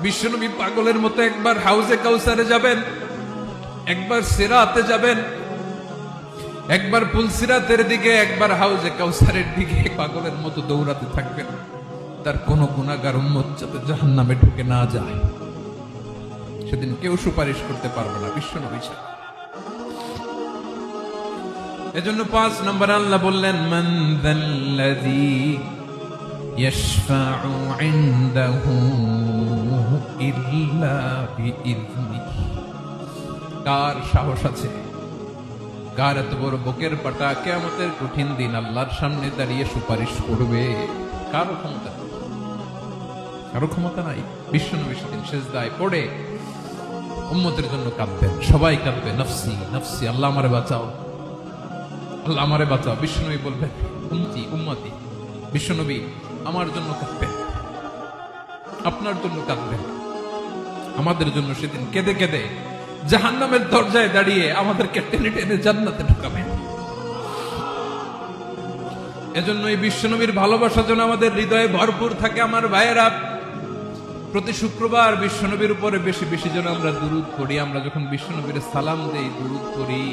বিশ্বনবী পাগলের মতো একবার হাউজে কাউসারে যাবেন, একবার সিরাতে যাবেন, একবার পুলসিরাতের দিকে, একবার হাউজে কাউসারের দিকে পাগলের মতো দৌড়াতে থাকবেন। তার কোন গুনাহগার উম্মত যাতে জাহান্নামে ঢুকে না যায়, সেদিন কেউ সুপারিশ করতে পারবে না বিশ্বনবী ছাড়া। এজন্য ৫ নম্বর আল্লাহ বললেন, মান যাল্লাযী ইয়াশফাউ ইনদাহু ইল্লা বিইযনিহি। কার সাহস আছে, কার এত বড় বুকের পাটা কিয়ামতের কঠিন দিন আল্লাহর সামনে দাঁড়িয়ে সুপারিশ করবে? কারো ক্ষমতা নেই, কারো ক্ষমতা নাই। বিশ্বনবী সেদিন সেজদায় পড়ে উম্মতের জন্য কাঁদবেন, সবাই কাঁদবে, নফসি নফসি, আল্লাহ আমারে বাঁচাও, আল্লাহ আমারে বাঁচাও। বিশ্বনবী বলবেন, উম্মতি উম্মতি। বিশ্বনবী আমার জন্য কাঁদবেন, আপনার জন্য কাঁদবেন, আমাদের জন্য সেদিন কেঁদে কেঁদে জাহান্নামের দরজায় দাঁড়িয়ে আমাদেরকে টেনে টেনে জান্নাতে ঢুকাবেন। এজন্য এই বিশ্বনবীর ভালোবাসা যেন আমাদের হৃদয়ে ভরপুর থাকে। আমার ভাইয়েরা, প্রতি শুক্রবার বিশ্বনবীর উপরে বেশি বেশি যেন আমরা দুরূদ পড়ি। আমরা যখন বিশ্বনবীর সালাম দেই, দুরূদ পড়ি,